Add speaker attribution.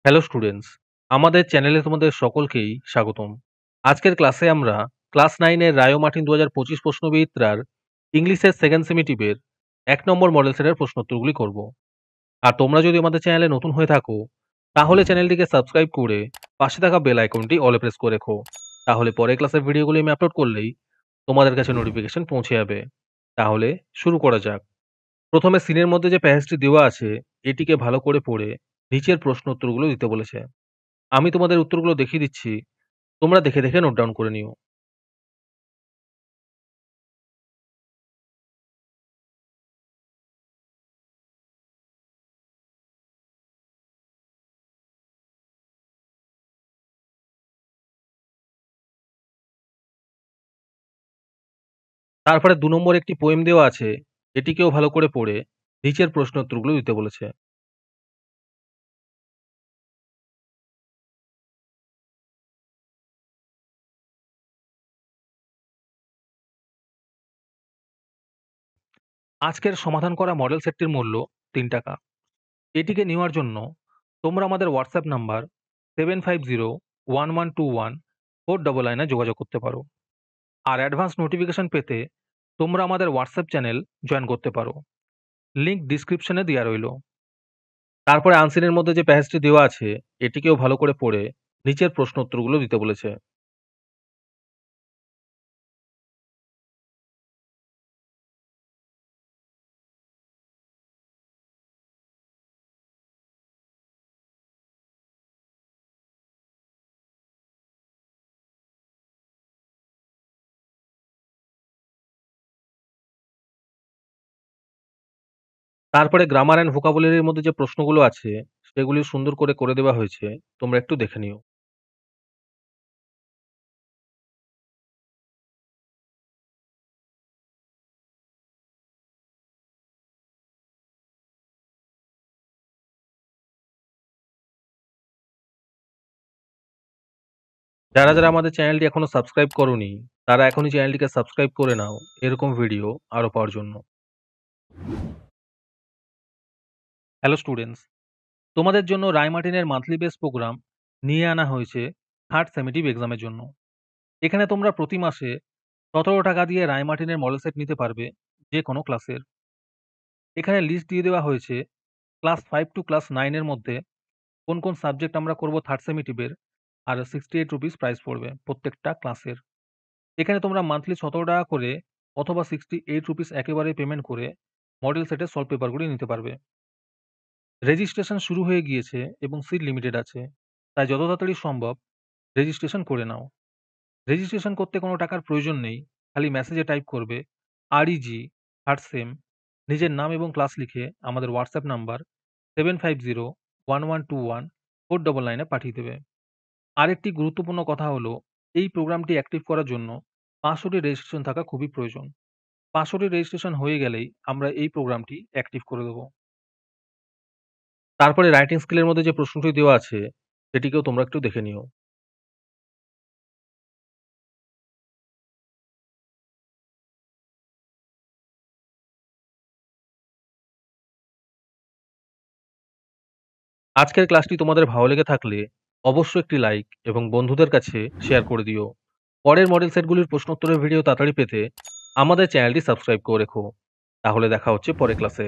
Speaker 1: Hello students, আমাদের চ্যানেলে তোমাদের সকলকেই স্বাগতম। আজকের ক্লাসে আমরা ক্লাস 9 এর রায়ো মার্টিন ২০২৫ প্রশ্নবিচিত্রার ইংলিশের সেকেন্ড সেমিটিভের ১ নম্বর মডেল সেটের প্রশ্নোত্তরগুলি করব। আর তোমরা যদি আমাদের চ্যানেলে নতুন হয়ে থাকো, তাহলে চ্যানেলটিকে সাবস্ক্রাইব করে পাশে থাকা বেল আইকনটি অলে প্রেস করে রেখো। তাহলে পরের ক্লাসের ভিডিওগুলি আমি আপলোড করলেই তোমাদের কাছে নোটিফিকেশন পৌঁছে যাবে। তাহলে শুরু করা যাক। প্রথমে সিনের মধ্যে যে প্যাসেজটি দেওয়া আছে, এটিকে ভালো করে পড়ে নিচের প্রশ্ন উত্তরগুলো দিতে বলেছে। আমি তোমাদের উত্তরগুলো দেখিয়ে দিচ্ছি। তোমরা দেখে, দেখে নোট ডাউন করে নিও। তারপরে ২ নম্বর একটি পোয়েম দেওয়া আছে। এটিকেও ভালো করে পড়ে নিচের প্রশ্ন উত্তরগুলো দিতে বলেছে। আজকের সমাধান করা মডেল সেটটির মূল্য ৳৩। এটিকে নেওয়ার জন্য তোমরা আমাদের WhatsApp নাম্বার 7501121499 এ যোগাযোগ করতে পারো। আর অ্যাডভান্স নোটিফিকেশন পেতে তোমরা আমাদের WhatsApp চ্যানেল জয়েন করতে পারো। লিংক ডেসক্রিপশনে দেয়া রইল। তারপরে আনসিনের মধ্যে যে প্যাসেজটি দেওয়া আছে, এটিকেও ভালো করে পড়ে নিচের প্রশ্ন উত্তরগুলো দিতে বলেছে। তারপরে গ্রামার অ্যান্ড ভোকাবুলারির মধ্যে যে প্রশ্নগুলো আছে, সেগুলি সুন্দর করে দেওয়া হয়েছে। তোমরা একটু দেখে নিও। যারা আমাদের চ্যানেলটি এখনো সাবস্ক্রাইব করোনি, তারা এখনই চ্যানেলটিকে সাবস্ক্রাইব করে নাও, এরকম ভিডিও আরো পাওয়ার জন্য। হ্যালো স্টুডেন্টস, তোমাদের জন্য রায়মার্টিনের মান্থলি বেস প্রোগ্রাম নিয়ে আনা হয়েছে থার্ড সেমেটিভ এক্সামের জন্য। এখানে তোমরা প্রতি মাসে ৳১৭ দিয়ে রায়মার্টিনের মডেল সেট নিতে পারবে যে কোনো ক্লাসের। এখানে লিস্ট দিয়ে দেওয়া হয়েছে ক্লাস 5 টু ক্লাস 9 এর মধ্যে কোন, কোন সাবজেক্ট আমরা করব থার্ড সেমেটিভের, আর ₹68 প্রাইস পড়বে প্রত্যেকটা ক্লাসের। এখানে তোমরা মান্থলি ৳১৭ করে অথবা ₹68 একেবারেই পেমেন্ট করে মডেল সেটের সলভ পেপারগুলি নিতে পারবে। রেজিস্ট্রেশন শুরু হয়ে গিয়েছে এবং সিট লিমিটেড আছে। তাই যত তাড়াতাড়ি সম্ভব রেজিস্ট্রেশন করে নাও। রেজিস্ট্রেশন করতে কোনো টাকার প্রয়োজন নেই। খালি মেসেজে টাইপ করবে REG থার্ড সেম, নিজের নাম এবং ক্লাস লিখে আমাদের WhatsApp নাম্বার 7501121499 এ পাঠিয়ে দেবে। আরেকটি গুরুত্বপূর্ণ কথা হলো, এই প্রোগ্রামটি অ্যাক্টিভ করার জন্য ৫০০ টি রেজিস্ট্রেশন থাকা খুবই প্রয়োজন। ৫০০ টি রেজিস্ট্রেশন হয়ে গেলেই আমরা এই প্রোগ্রামটি অ্যাক্টিভ করে দেব। তারপরে রাইটিং স্কিলের মধ্যে যে প্রশ্নটি দেওয়া আছে, সেটিকেও তোমরা একটু দেখে নিও। আজকের ক্লাসটি তোমাদের ভালো লেগে থাকলে অবশ্যই একটি লাইক এবং বন্ধুদের কাছে শেয়ার করে দিও। পরের মডেল সেটগুলির প্রশ্নোত্তরের ভিডিও তাড়াতাড়ি পেতে আমাদের চ্যানেলটি সাবস্ক্রাইব করে রেখো। তাহলে দেখা হচ্ছে পরের ক্লাসে।